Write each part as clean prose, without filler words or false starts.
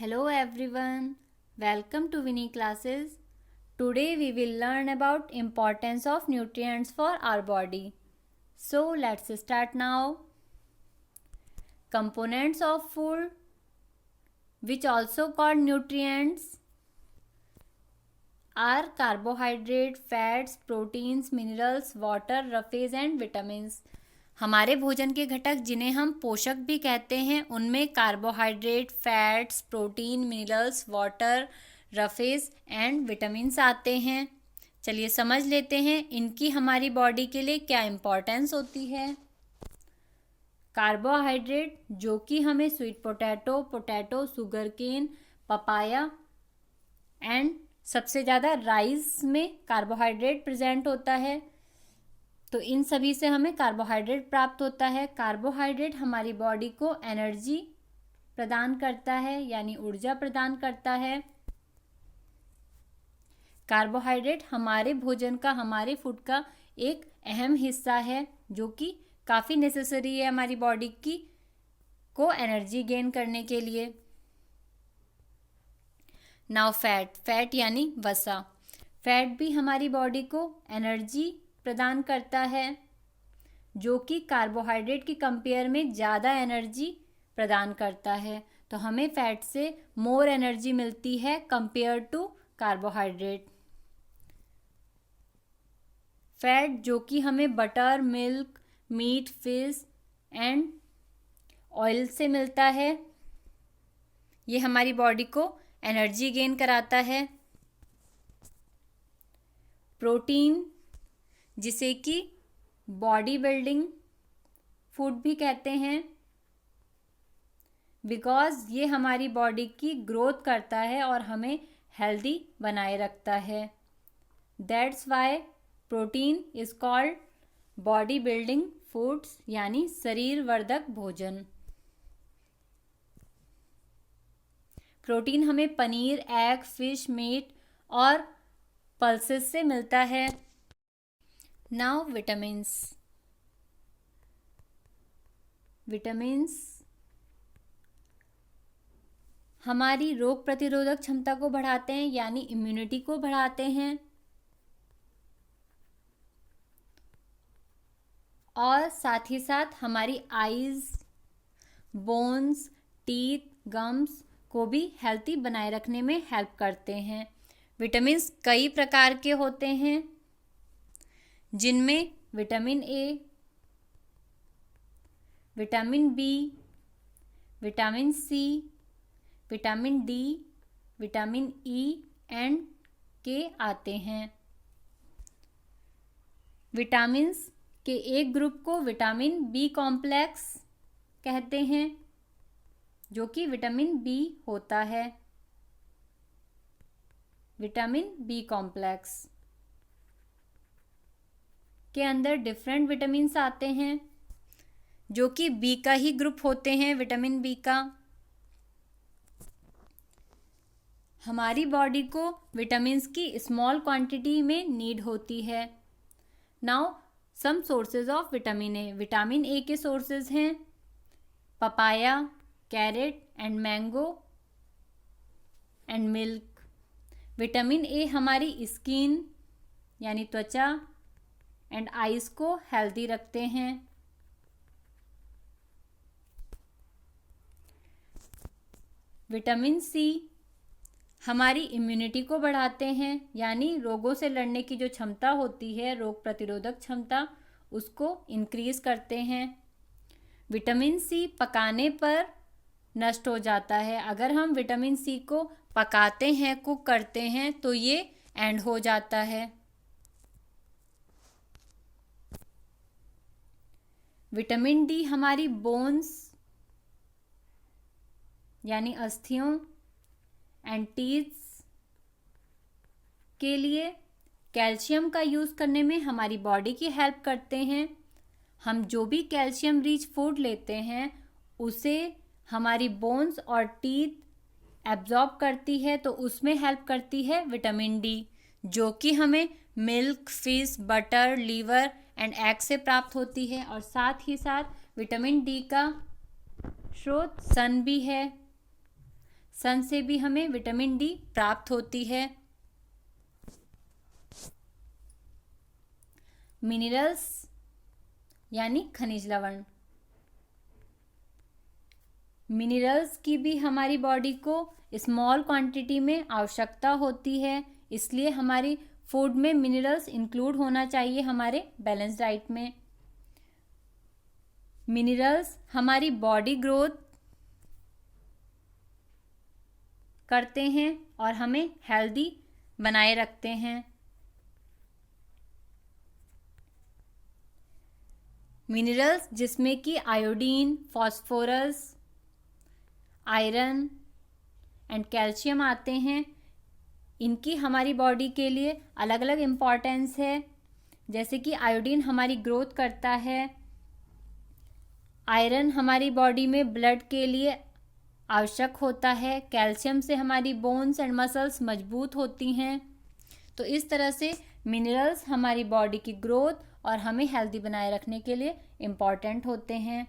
Hello everyone, welcome to Winnie classes. Today we will learn about importance of nutrients for our body. So let's start now. Components of food, which also called nutrients, are carbohydrate, fats, proteins, minerals, water, roughes and vitamins. हमारे भोजन के घटक जिन्हें हम पोषक भी कहते हैं उनमें carbohydrate, fats, protein, minerals, water, roughage and vitamins आते हैं. चलिए समझ लेते हैं इनकी हमारी बॉडी के लिए क्या इम्पोर्टेंस होती है. कार्बोहाइड्रेट जो कि हमें sweet potato, sugar cane, papaya and सबसे ज़्यादा राइस में कार्बोहाइड्रेट प्रेजेंट होता है, तो इन सभी से हमें कार्बोहाइड्रेट प्राप्त होता है. कार्बोहाइड्रेट हमारी बॉडी को एनर्जी प्रदान करता है यानी ऊर्जा प्रदान करता है. कार्बोहाइड्रेट हमारे भोजन का, हमारे फूड का एक अहम हिस्सा है जो कि काफ़ी नेसेसरी है हमारी बॉडी की को एनर्जी गेन करने के लिए. नाउ फैट यानी वसा. फैट भी हमारी बॉडी को एनर्जी प्रदान करता है जो कि कार्बोहाइड्रेट की कंपेयर में ज़्यादा एनर्जी प्रदान करता है. तो हमें फैट से मोर एनर्जी मिलती है कंपेयर टू कार्बोहाइड्रेट. फैट जो कि हमें butter, milk, meat, fish and oil से मिलता है, ये हमारी बॉडी को एनर्जी गेन कराता है. प्रोटीन जिसे कि बॉडी बिल्डिंग फूड भी कहते हैं, बिकॉज ये हमारी बॉडी की ग्रोथ करता है और हमें हेल्दी बनाए रखता है. That's why protein is called body building foods यानी शरीर वर्धक भोजन. प्रोटीन हमें पनीर, एग, फिश, मीट और पल्सेस से मिलता है. नाउ विटामिन्स हमारी रोग प्रतिरोधक क्षमता को बढ़ाते हैं यानी इम्यूनिटी को बढ़ाते हैं और साथ ही साथ हमारी आईज, बोन्स, टीथ, गम्स को भी हेल्थी बनाए रखने में हेल्प करते हैं. विटामिन्स कई प्रकार के होते हैं जिनमें vitamin A, vitamin B, vitamin C, vitamin D, vitamin E and K आते हैं. विटामिन्स के एक ग्रुप को विटामिन बी कॉम्प्लेक्स कहते हैं जो कि विटामिन बी होता है. विटामिन बी कॉम्प्लेक्स के अंदर डिफरेंट विटामिन्स आते हैं जो कि बी का ही ग्रुप होते हैं. विटामिन बी का हमारी बॉडी को विटामिन्स की स्मॉल क्वांटिटी में नीड होती है. Now some sources of vitamin A. Vitamin A के सोर्सेज हैं papaya, carrot and mango and milk. Vitamin A हमारी स्किन यानी त्वचा एंड आइज को हेल्दी रखते हैं. विटामिन सी हमारी इम्यूनिटी को बढ़ाते हैं यानी रोगों से लड़ने की जो क्षमता होती है, रोग प्रतिरोधक क्षमता, उसको इंक्रीज करते हैं. विटामिन सी पकाने पर नष्ट हो जाता है. अगर हम विटामिन सी को पकाते हैं, कुक करते हैं तो ये एंड हो जाता है. विटामिन डी हमारी बोन्स यानी अस्थियों एंड टीथ्स के लिए कैल्शियम का यूज़ करने में हमारी बॉडी की हेल्प करते हैं. हम जो भी कैल्शियम रिच फूड लेते हैं उसे हमारी बोन्स और टीथ एब्जॉर्ब करती है, तो उसमें हेल्प करती है विटामिन डी जो कि हमें milk, fish, butter, liver and egg से प्राप्त होती है. और साथ ही साथ विटामिन डी का स्रोत सन भी है. सन से भी हमें विटामिन डी प्राप्त होती है। मिनरल्स यानी खनिज लवण, मिनरल्स की भी हमारी बॉडी को स्मॉल क्वांटिटी में आवश्यकता होती है, इसलिए हमारी फूड में मिनरल्स इंक्लूड होना चाहिए हमारे बैलेंस डाइट में। मिनरल्स हमारी बॉडी ग्रोथ करते हैं और हमें हेल्दी बनाए रखते हैं। मिनरल्स जिसमें कि iodine, phosphorus, iron and calcium आते हैं, इनकी हमारी बॉडी के लिए अलग अलग इम्पॉर्टेंस है। जैसे कि आयोडीन हमारी ग्रोथ करता है, आयरन हमारी बॉडी में ब्लड के लिए आवश्यक होता है, कैल्शियम से हमारी बोन्स एंड मसल्स मजबूत होती हैं। तो इस तरह से मिनरल्स हमारी बॉडी की ग्रोथ और हमें हेल्दी बनाए रखने के लिए इम्पॉर्टेंट होते हैं।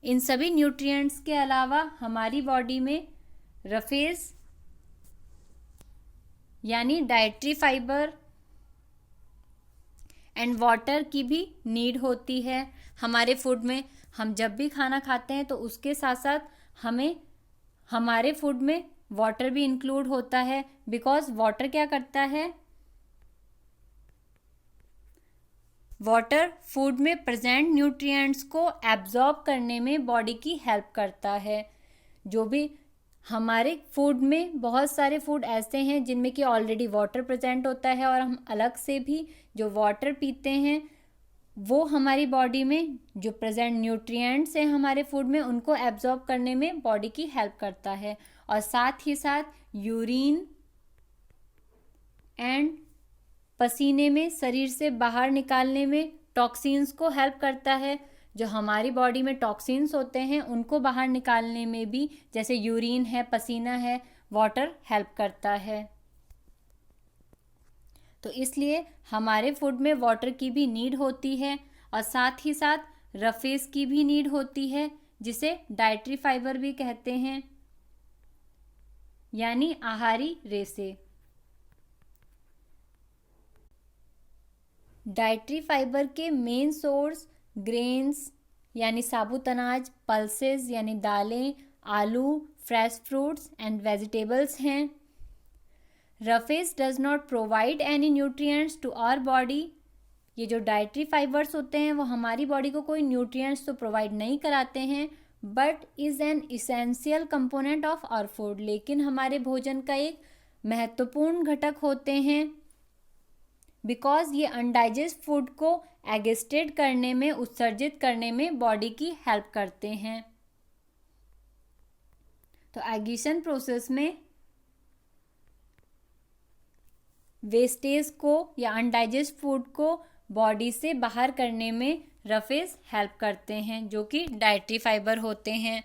इन सभी न्यूट्रिएंट्स के अलावा हमारी बॉडी में रफेज यानी डाइटरी फाइबर एंड वाटर की भी नीड होती है। हमारे फूड में हम जब भी खाना खाते हैं तो उसके साथ साथ हमें हमारे फूड में वाटर भी इंक्लूड होता है, बिकॉज वाटर क्या करता है, वाटर फूड में प्रेजेंट न्यूट्रिएंट्स को एब्जॉर्ब करने में बॉडी की हेल्प करता है। जो भी हमारे फूड में बहुत सारे फूड ऐसे हैं जिनमें कि ऑलरेडी वाटर प्रेजेंट होता है और हम अलग से भी जो वाटर पीते हैं वो हमारी बॉडी में जो प्रेजेंट न्यूट्रिएंट्स हैं हमारे फूड में उनको एब्जॉर्ब करने में बॉडी की हेल्प करता है। और साथ ही साथ यूरिन एंड पसीने में शरीर से बाहर निकालने में टॉक्सिन्स को हेल्प करता है। जो हमारी बॉडी में टॉक्सिन्स होते हैं उनको बाहर निकालने में भी, जैसे यूरिन है, पसीना है, वाटर हेल्प करता है। तो इसलिए हमारे फूड में वाटर की भी नीड होती है और साथ ही साथ रफेज की भी नीड होती है, जिसे डाइटरी फाइबर भी कहते हैं, यानी आहारी रेशे। डाइटरी फाइबर के मेन सोर्स ग्रेन्स यानी साबुत अनाज, पल्सेस यानी दालें, आलू, फ्रेश फ्रूट्स एंड वेजिटेबल्स हैं। Roughage does not provide any nutrients to our body. ये जो डाइटरी फाइबर्स होते हैं वो हमारी बॉडी को कोई न्यूट्रिएंट्स तो प्रोवाइड नहीं कराते हैं, but is an essential component of our food. लेकिन हमारे भोजन का एक महत्वपूर्ण घटक होते हैं, बिकॉज ये अनडाइजेस्ट फूड को एगेस्टेड करने में, उत्सर्जित करने में बॉडी की हेल्प करते हैं। तो एगिशन प्रोसेस में वेस्टेज को या अनडाइजेस्ट फूड को बॉडी से बाहर करने में रफेज हेल्प करते हैं, जो कि डाइटरी फाइबर होते हैं।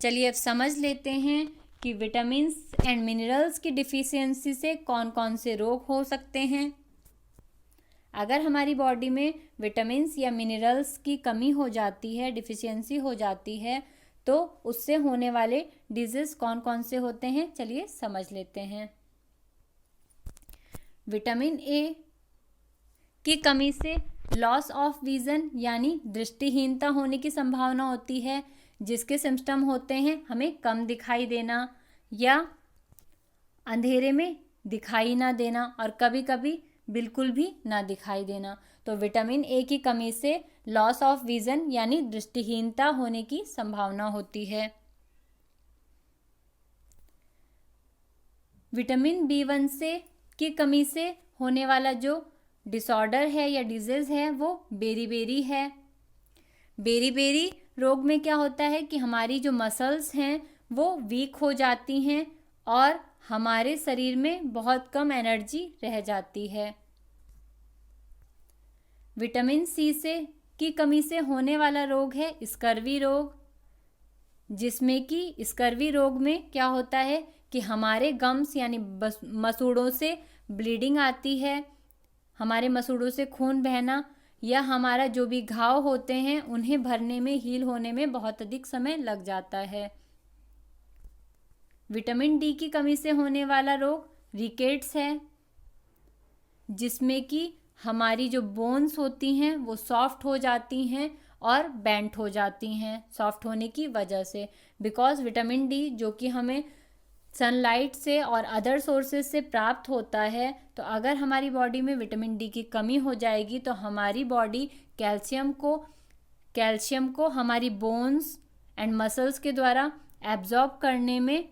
चलिए अब समझ लेते हैं कि विटामिन्स एंड मिनरल्स की डिफिशियंसी से कौन कौन से रोग हो सकते हैं। अगर हमारी बॉडी में विटामिन्स या मिनरल्स की कमी हो जाती है, डिफिशियंसी हो जाती है, तो उससे होने वाले डिजीज कौन कौन से होते हैं, चलिए समझ लेते हैं। विटामिन ए की कमी से लॉस ऑफ विजन यानी दृष्टिहीनता होने की संभावना होती है, जिसके सिम्टम होते हैं हमें कम दिखाई देना या अंधेरे में दिखाई ना देना और कभी कभी बिल्कुल भी ना दिखाई देना। तो विटामिन ए की कमी से लॉस ऑफ विजन यानी दृष्टिहीनता होने की संभावना होती है। विटामिन बी1 से की कमी से होने वाला जो डिसऑर्डर है या डिजीज है वो बेरीबेरी है। बेरीबेरी रोग में क्या होता है कि हमारी जो मसल्स हैं वो वीक हो जाती हैं और हमारे शरीर में बहुत कम एनर्जी रह जाती है। विटामिन सी से की कमी से होने वाला रोग है स्कर्वी रोग, जिसमें कि स्कर्वी रोग में क्या होता है कि हमारे गम्स यानी मसूड़ों से ब्लीडिंग आती है, हमारे मसूड़ों से खून बहना या हमारा जो भी घाव होते हैं उन्हें भरने में, हील होने में बहुत अधिक समय लग जाता है। विटामिन डी की कमी से होने वाला रोग रिकेट्स है, जिसमें कि हमारी जो बोन्स होती हैं वो सॉफ्ट हो जाती हैं और बेंट हो जाती हैं सॉफ्ट होने की वजह से, बिकॉज विटामिन डी जो कि हमें सनलाइट से और अदर सोर्सेज से प्राप्त होता है, तो अगर हमारी बॉडी में विटामिन डी की कमी हो जाएगी तो हमारी बॉडी कैल्शियम को हमारी बोन्स एंड मसल्स के द्वारा एब्जॉर्ब करने में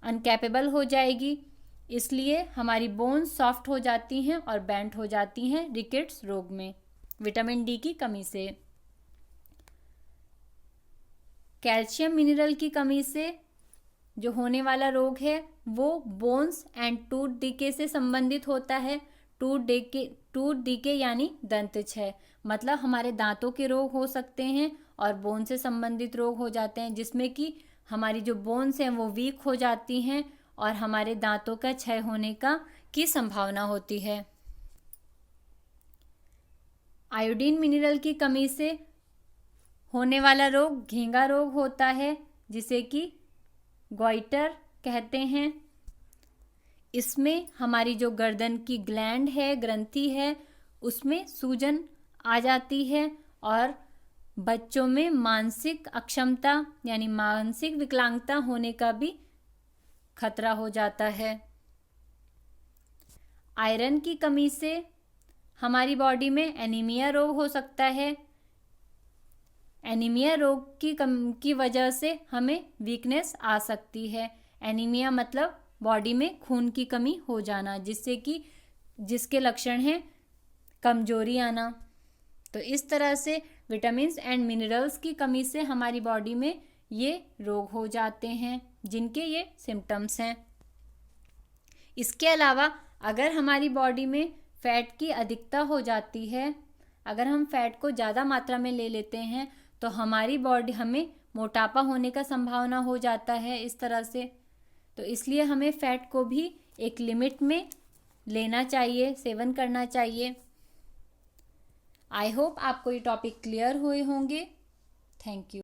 अनकैपेबल हो जाएगी। इसलिए हमारी बोन्स सॉफ्ट हो जाती हैं और बेंट हो जाती हैं रिकेट्स रोग में विटामिन डी की कमी से। कैल्शियम मिनरल की कमी से जो होने वाला रोग है वो बोन्स एंड टूथ डीके से संबंधित होता है। टूथ डीके यानी दंत क्षय, मतलब हमारे दांतों के रोग हो सकते हैं और बोन से संबंधित रोग हो जाते हैं, जिसमें कि हमारी जो बोन्स हैं वो वीक हो जाती हैं और हमारे दांतों का क्षय होने की संभावना होती है। आयोडीन मिनरल की कमी से होने वाला रोग घेंगा रोग होता है, जिसे कि गॉइटर कहते हैं। इसमें हमारी जो गर्दन की ग्लैंड है, ग्रंथि है, उसमें सूजन आ जाती है और बच्चों में मानसिक अक्षमता यानी मानसिक विकलांगता होने का भी खतरा हो जाता है। आयरन की कमी से हमारी बॉडी में एनीमिया रोग हो सकता है। एनीमिया रोग की वजह से हमें वीकनेस आ सकती है। एनीमिया मतलब बॉडी में खून की कमी हो जाना, जिसके लक्षण हैं कमजोरी आना। तो इस तरह से विटामिन्स एंड मिनरल्स की कमी से हमारी बॉडी में ये रोग हो जाते हैं, जिनके ये सिम्टम्स हैं। इसके अलावा अगर हमारी बॉडी में फैट की अधिकता हो जाती है, अगर हम फैट को ज़्यादा मात्रा में ले लेते हैं तो हमारी बॉडी हमें मोटापा होने का संभावना हो जाता है इस तरह से। तो इसलिए हमें फैट को भी एक लिमिट में लेना चाहिए, सेवन करना चाहिए। आई होप आपको ये टॉपिक क्लियर हुए होंगे। Thank you.